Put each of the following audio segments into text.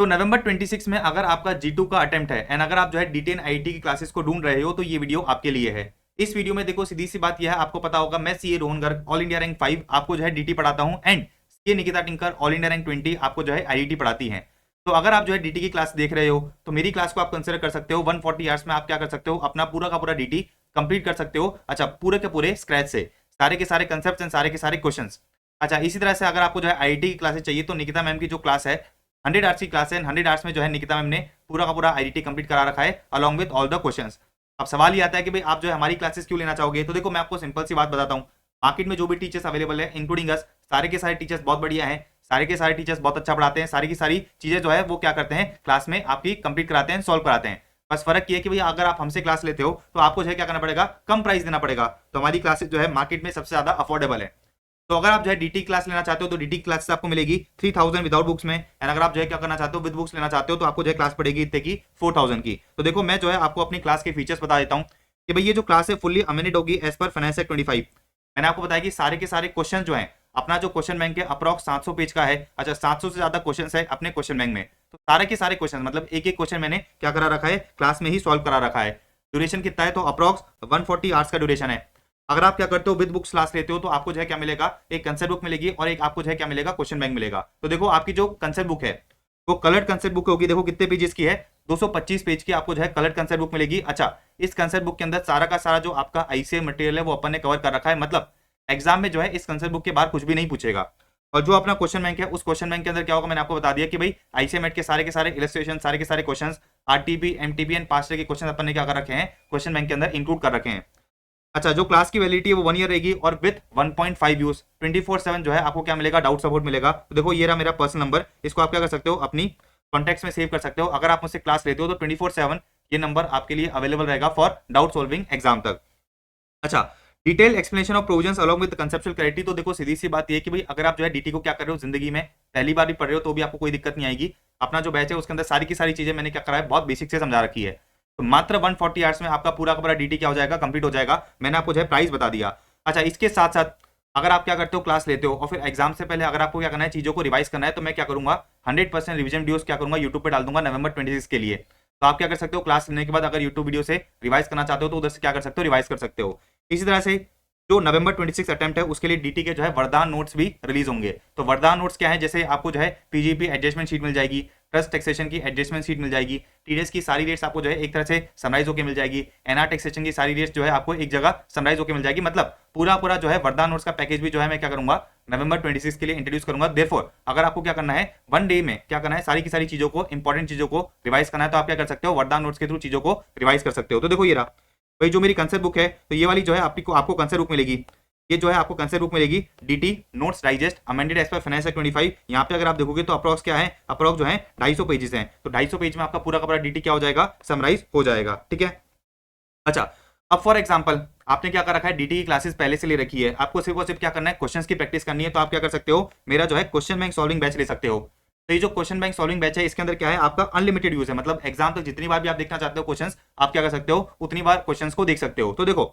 तो नवंबर 26 में अगर आपका G2 का अटेम्प्ट है एंड अगर आप जो है D10 IIT की क्लासेस को ढूंढ रहे हो तो ये वीडियो आपके लिए है। इस वीडियो में देखो सीधी सी बात यह है, आपको पता होगा मैं CA Rohan Garg all India rank 5 आपको जो है DT पढ़ाता हूं and CA Nikita tinker all India rank 20 आपको जो है IIT पढ़ाती हैं। तो अगर आप जो है DT की क्लास देख रहे हो तो मेरी क्लास को आप कंसिडर कर सकते हो। 140 आवर्स में आप क्या कर सकते हो, अपना पूरा का पूरा DT कंप्लीट कर सकते हो। अच्छा, पूरे के पूरे स्क्रैच से, सारे के सारे कंसेप्ट एंड सारे के सारे क्वेश्चंस। अच्छा, इसी तरह से अगर आपको जो है IIT की क्लासेस चाहिए तो निकिता मैम की जो क्लास है 100 आवर्स की क्लास है। 100 आवर्स में जो है निकिता मैम ने पूरा का पूरा IIT कंप्लीट करा रखा है along with all the questions. अब सवाल ये आता है कि भाई आप जो है हमारी क्लासेस क्यों लेना चाहोगे, तो देखो मैं आपको सिंपल सी बात बताता हूँ। मार्केट में जो भी टीचर्स अवेलेबल है इंक्लूडिंग अस, सारे के सारे टीचर्स बहुत बढ़िया हैं, सारे के सारे टीचर्स बहुत अच्छा पढ़ाते हैं, सारी की सारी चीजें जो है वो क्या करते हैं क्लास में आपकी कंप्लीट कराते हैं, सॉल्व कराते हैं। बस फर्क ये है कि भैया अगर आप हमसे क्लास लेते हो तो आपको जो है क्या करना पड़ेगा, कम प्राइस देना पड़ेगा। तो हमारी क्लासेस जो है मार्केट में सबसे ज्यादा अफोर्डेबल है। तो अगर आप जो है DT क्लास लेना चाहते हो तो DT क्लास आपको मिलेगी 3000 विदाउट बुक्स में एंड अगर आप जो है क्या करना चाहते हो विद बुक्स लेना चाहते हो तो आपको जो है क्लास पड़ेगी इतने की 4000 की। तो देखो मैं जो है आपको अपनी क्लास के फीचर्स बता देता हूँ कि भाई ये जो क्लास है फुल्ली अमेंडेड होगी एज पर फाइनेंस एक्ट 25। मैंने आपको बताया कि सारे के सारे क्वेश्चन जो है, अपना जो क्वेश्चन बैंक है अप्रॉक्स 700 पेज का है। अच्छा, 700 से ज्यादा क्वेश्चन है अपने क्वेश्चन बैंक में। तो सारे के सारे क्वेश्चन मतलब एक एक क्वेश्चन मैंने क्या करा रखा है, क्लास में ही सॉल्व करा रखा है। ड्यूरेशन कितना है, तो अप्रॉक्स 140 आवर्स का ड्यूरेशन है। अगर आप क्या करते हो विद बुक्स क्लास लेते हो तो आपको जो है क्या मिलेगा, एक कंसेप्ट बुक मिलेगी और एक आपको जो है क्या मिलेगा, क्वेश्चन बैंक मिलेगा। तो देखो आपकी जो कंसेप्ट बुक है वो कलर्ड कंसेप्ट बुक होगी। देखो कितने पेजेस की है, 225 पेज की आपको जो है कलर्ड कंसेप्ट बुक मिलेगी। अच्छा, इस कंसेप्ट बुक के अंदर सारा का सारा जो आपका ICA मटेरियल है वो अपन ने कवर कर रखा है। मतलब एग्जाम में जो है इस कंसेप्ट बुक के बाहर कुछ भी नहीं पूछेगा। और जो अपना क्वेश्चन बैंक है उस क्वेश्चन बैंक के अंदर क्या होगा, मैंने आपको बता दिया कि भाई ICA मेट के सारे इलस्ट्रेशन, सारे के सारे questions, RTP, MTP and past के क्वेश्चन अपन ने क्या कर रखे हैं, क्वेश्चन बैंक के अंदर इंक्लूड कर रखे हैं। अच्छा, जो क्लास की वैलिडिटी है वो 1 ईयर रहेगी और विद 1.5 यूज 24/7 जो है आपको क्या मिलेगा, डाउट सपोर्ट मिलेगा। तो देखो ये रहा मेरा पर्सनल नंबर, इसको आप क्या कर सकते हो, अपनी कॉन्टैक्ट्स में सेव कर सकते हो। अगर आप मुझसे क्लास लेते हो तो 24/7 ये नंबर आपके लिए अवेलेबल रहेगा फॉर डाउट सॉल्विंग एग्जाम तक। अच्छा, detail explanation of provisions along with conceptual clarity. तो देखो सीधी सी बात ये है कि भाई अगर आप जो है DT को क्या कर रहे हो, जिंदगी में पहली बार भी पढ़ रहे हो तो भी आपको कोई दिक्कत नहीं आएगी। अपना जो बैच है उसके अंदर सारी की सारी चीजें मैंने क्या करा है, बहुत बेसिक से समझा रखी है। तो मात्र 140 आवर्स में आपका पूरा का पूरा DT क्या हो जाएगा, कंप्लीट हो जाएगा। मैंने आपको जो है प्राइस बता दिया। अच्छा, इसके साथ साथ अगर आप क्या करते हो, क्लास लेते हो और फिर एग्जाम से पहले अगर आपको क्या करना है, चीजों को रिवाइज करना है, तो मैं क्या करूंगा 100% रिविजन वीडियोस क्या करूंगा यूट्यूब पे डाल दूंगा नवंबर 26 के लिए। तो आप क्या कर सकते हो, क्लास लेने के बाद अगर यूट्यूब वीडियो से रिवाइज करना चाहते हो तो उधर से क्या कर सकते हो, रिवाइज कर सकते हो। इसी तरह से जो नवंबर 26 अटेम्प्ट है उसके लिए DT के जो है वरदान नोट्स भी रिलीज होंगे। तो वरदान नोट्स क्या है, जैसे आपको जो है PGP एडजस्टमेंट शीट मिल जाएगी, ट्रस्ट टैक्सेशन की एडजस्टमेंट शीट मिल जाएगी, TDS की सारी रेट्स आपको जो है एक तरह से समराइज होकर मिल जाएगी, NR टैक्सेशन की सारी रेट्स जो है आपको एक जगह समराइज होकर मिल जाएगी। मतलब पूरा पूरा जो है वरदान नोट्स का पैकेज भी जो है मैं क्या करूंगा, नवंबर 26 के लिए इंट्रोड्यूस करूंगा। देयरफॉर अगर आपको क्या करना है, 1 डे में क्या करना है, सारी की सारी चीजों को, इंपॉर्टेंट चीजों को रिवाइज करना है, तो आप क्या कर सकते हो, वरदान नोट्स के थ्रू चीजों को रिवाइज कर सकते हो। तो देखो ये रहा भाई जो मेरी कंसेप्ट बुक है, तो ये वाली जो है आपको कंसेप्ट बुक मिलेगी। ये जो है आपको कंसेप्ट बुक मिलेगी DT notes digest amended as पर फाइनेंस एक्ट 25। यहाँ पे अगर आप देखोगे तो अप्रॉक्स क्या है, अप्रॉक्स जो है 250 पेजेस हैं। तो 250 पेज में आपका पूरा का पूरा DT क्या हो जाएगा, समराइज हो जाएगा। ठीक है। अच्छा, अब फॉर एग्जांपल आपने क्या कर रखा है, DT की क्लासेस पहले से ले रखी है, आपको सिर्फ और सिर्फ क्या करना है, क्वेश्चंस की प्रैक्टिस करनी है। तो आप क्या कर सकते हो, मेरा जो है क्वेश्चन बैंक सॉल्विंग बैच ले सकते हो। तो ये जो क्वेश्चन बैंक सॉल्विंग बैच है इसके अंदर क्या है, आपका अनलिमिटेड यूज है। मतलब एग्जाम तक जितनी बार भी आप देखना चाहते हो क्वेश्चंस, आप क्या कर सकते हो, उतनी बार क्वेश्चंस को देख सकते हो। तो देखो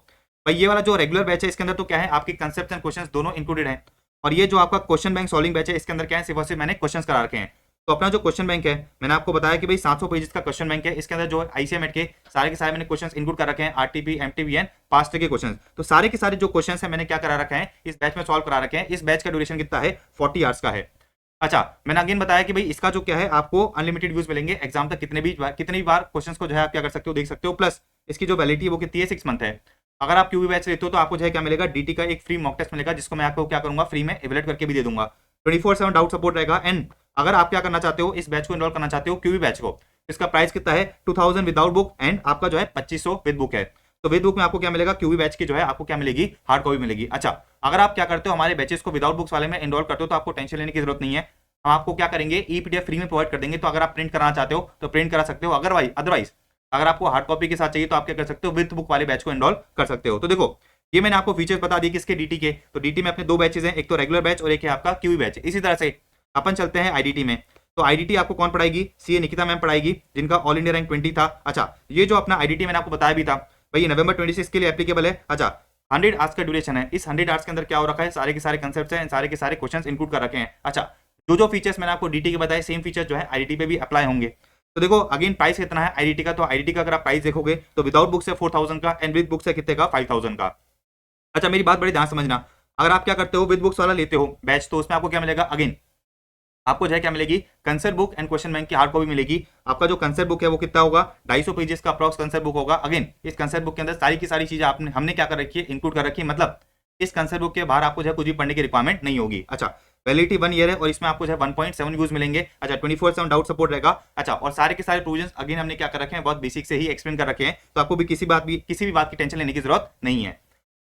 भाई ये वाला जो रेगुलर बैच है इसके अंदर तो क्या है, आपके कंसेप्ट एंड क्वेश्चंस दोनों इंक्लूडेड हैं। और ये जो आपका क्वेश्चन बैंक सॉल्विंग बैच है इसके अंदर क्या है, सिर्फ और सिर्फ मैंने क्वेश्चंस करा रखे हैं। तो अपना जो क्वेश्चन बैंक है मैंने आपको बताया कि भाई 700 पेजेस का क्वेश्चन बैंक है। इसके अंदर जो ICA मेट के सारे मैंने क्वेश्चंस इंक्लूड कर रखे हैं, RTP, MTP एंड पास्ट के क्वेश्चंस। तो सारे के सारे जो क्वेश्चंस हैं मैंने क्या करा रखे हैं, इस बैच में सॉल्व करा रखे हैं। इस बैच का ड्यूरेशन कितना है, 40 आवर्स का है। अच्छा, मैंने अगेन बताया कि भाई इसका जो क्या है, आपको अनलिमिटेड व्यूज मिलेंगे। एग्जाम तक कितनी भी बार क्वेश्चंस को जो है आप क्या कर सकते हो, देख सकते हो। प्लस इसकी जो वैलिडिटी है वो कितनी है, 6 मंथ है। अगर आप QB बैच लेते हो तो आपको जो है क्या मिलेगा, DT का एक फ्री मॉक टेस्ट मिलेगा, जिसको मैं आपको क्या करूंगा, फ्री में एवेलेट करके भी दे दूंगा। 24/7 डाउट सपोर्ट रहेगा। एंड अगर आप क्या करना चाहते हो, इस बैच को एनरोल करना चाहते हो QB बैच को, इसका प्राइस कितना है, 2000 विदाउट बुक एंड आपका जो है 2500 विद बुक है। तो विद बुक में आपको क्या मिलेगा, QB बैच की जो है आपको क्या मिलेगी, हार्ड कॉपी मिलेगी। अच्छा, अगर आप क्या करते हो, हमारे बैचेस को विदाउट बुक्स वाले में एनरोल करते हो तो आपको टेंशन लेने की जरूरत नहीं है। हम आपको क्या करेंगे, PDF फ्री में प्रोवाइड कर देंगे। तो अगर आप प्रिंट कराना चाहते हो तो प्रिंट करा सकते हो। अदरवाइज अगर आपको हार्ड कॉपी के साथ चाहिए तो आप क्या कर सकते हो, विद बुक वाले बैच को एनरोल कर सकते हो। तो देखो ये मैंने आपको फीचर्स बता दी किसके, DT के। तो DT में अपने 2 बैचेस हैं, एक तो रेगुलर बैच और एक है आपका QB बैच। इसी तरह से अपन चलते हैं IDT में। तो IDT आपको कौन पढ़ाएगी, CA निकिता मैम पढ़ाएगी, जिनका ऑल इंडिया रैंक 20 था। अच्छा, ये जो अपना IDT मैंने आपको बताया भी था भाई, ये नवंबर 26 के लिए एप्लीकेबल है। अच्छा, 100 आवर्स का ड्यूरेशन है। इस 100 आवर्स के अंदर क्या हो रखा है, सारे के सारे कंसेप्ट हैं, सारे के सारे क्वेश्चंस इंक्लूड कर रखे हैं। अच्छा, जो फीचर्स मैंने आपको डीटी के बताए सेम फीचर जो है आईडीटी पे भी अप्लाई होंगे। तो देखो अगेन प्राइस कितना है आईडीटी का, तो आईडीटी का अगर आप प्राइस देखोगे तो विदाउट बुक्स है 4000 का एंड विद बुक्स है कितने का 5000 का। अच्छा मेरी बात बड़ी ध्यान समझना, अगर आप क्या करते हो विद बुक्स वाला लेते हो बैच, तो उसमें आपको क्या मिलेगा, अगेन आपको जो है क्या मिलेगी, concept book and question bank की हार्ड कॉपी मिलेगी। आपका जो कंसेप्ट बुक है वो कितना होगा, 250 पेजेस का अप्रॉक्स कंसेप्ट बुक होगा। अगेन इस कंसेप्ट बुक के अंदर सारी की सारी चीजें आपने हमने क्या कर रखी है, इंक्लूड कर रखी है, मतलब इस कंसेप्ट बुक के बाहर आपको जो है कुछ भी पढ़ने की रिक्वायरमेंट नहीं होगी। अच्छा वैलिडिटी 1 ईयर है और इसमें आपको जो है 1.7 व्यूज मिलेंगे। अच्छा 24/7 डाउट सपोर्ट रहेगा। अच्छा और सारे के सारे प्रोविजंस अगेन हमने क्या कर रखे हैं, बहुत बेसिक से ही एक्सप्लेन कर रखे हैं, तो आपको भी किसी भी बात की टेंशन लेने की जरूरत नहीं है।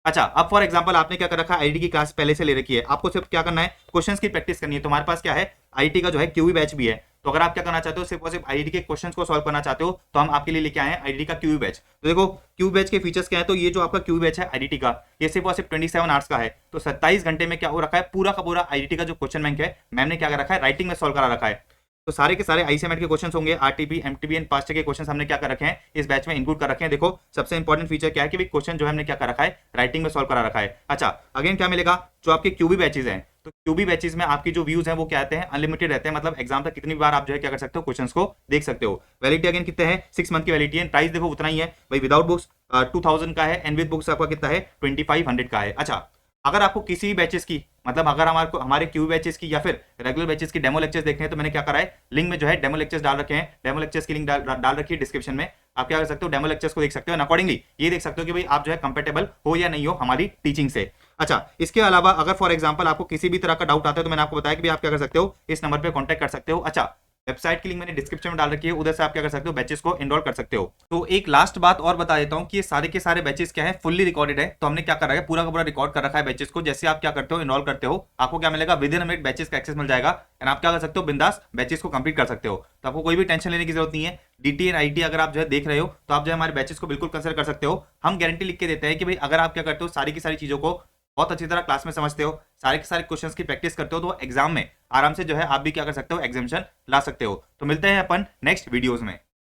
अच्छा अब फॉर एग्जांपल आपने क्या कर रखा है, आईटी की क्लास पहले से ले रखी है, आपको सिर्फ क्या करना है, क्वेश्चंस की प्रैक्टिस करनी है। तो हमारे पास क्या है, आईटी का जो है क्यूबी बैच भी है। तो अगर आप क्या करना चाहते हो, सिर्फ और सिर्फ आईटी के क्वेश्चंस को सॉल्व करना चाहते हो, तो हम आपके लिए लेके आए हैं आईटी का क्यूबी बैच। तो देखो क्यूबी बैच के फीचर्स क्या है, तो ये जो आपका क्यूबी बैच है आईटी का, ये सिर्फ और सिर्फ 27 आवर्स का है। तो 27 घंटे में क्या हो रखा है, पूरा का पूरा आईटी का जो क्वेश्चन बैंक है मैम ने क्या कर रखा है, राइटिंग में सॉल्व करा रखा है। तो सारे के सारे आईसीएमआर के क्वेश्चंस होंगे, आरटीपी एमटीपी एंड पास्ट के क्वेश्चंस हमने क्या कर रखे हैं, इस बैच में इंक्लूड कर रखे हैं। देखो सबसे इंपॉर्टेंट फीचर क्या है कि भाई क्वेश्चन जो है हमने क्या कर रखा है, राइटिंग में सॉल्व करा रखा है। अच्छा अगेन क्या मिलेगा, जो आपके क्यूबी बैचेज हैं, तो क्यूबी बैचेज में आपकी जो व्यूज हैं वो क्या आते हैं, अनलिमिटेड रहते हैं, मतलब एग्जाम तक कितनी बार आप जो है क्या कर सकते हो, क्वेश्चंस को देख सकते हो। वैलिडिटी अगेन कितने हैं, 6 मंथ की वैलिडिटी है। प्राइस देखो उतना ही है भाई, विदाउट बुक्स 2000 का है एंड विद बुक्स आपका कितना है, 2500 का है। अच्छा अगर आपको किसी भी बैचेस की, मतलब अगर हमारे क्यू बैचेस की या फिर रेगुलर बैचेस की डेमो लेक्चर्स देखने हैं, तो मैंने क्या करा है, लिंक में जो है डेमो लेक्चर्स डाल रखे हैं, डेमो लेक्चर्स की लिंक डाल रखी है डिस्क्रिप्शन में। आप क्या कर सकते हो, डेमो लेक्चर्स को देख सकते हो एंड अकॉर्डिंगली ये देख सकते हो कि भाई आप जो है कंफर्टेबल हो या नहीं हो हमारी टीचिंग से। अच्छा इसके अलावा अगर फॉर एग्जाम्पल आपको किसी भी तरह का डाउट आता है, तो मैंने आपको बताया कि आप क्या कर सकते हो, इस नंबर पर कॉन्टैक्ट कर सकते हो। अच्छा वेबसाइट की लिंक मैंने डिस्क्रिप्शन में डाल रखी है, उधर से आप क्या कर सकते हो, बैचेस को एनरोल कर सकते हो। तो एक लास्ट बात और बता देता हूं कि ये सारे के सारे बैचेस क्या है, फुल्ली रिकॉर्डेड है। तो हमने क्या कर रखा है, पूरा का पूरा रिकॉर्ड कर रखा है बैचेस को। जैसे आप क्या करते हो, एनरोल करते हो, आपको क्या मिलेगा, with in a minute batches का एक्सेस मिल जाएगा एंड आप क्या कर सकते हो, बिंदास बैचेस को कंप्लीट कर सकते हो। तो आपको कोई भी टेंशन लेने की जरूरत नहीं है। डीटी एंड आईटी अगर आप जो है देख रहे हो, तो आप जो है हमारे बैचेस को बिल्कुल कंसिडर कर सकते हो। हम गारंटी लिख के देते हैं कि भाई अगर आप क्या करते हो, सारी की सारी चीजों को बहुत अच्छी तरह क्लास में समझते हो, सारे के सारे क्वेश्चंस की प्रैक्टिस करते हो, तो एग्जाम में आराम से जो है आप भी क्या कर सकते हो, एग्जामिनेशन ला सकते हो। तो मिलते हैं अपन नेक्स्ट वीडियोस में।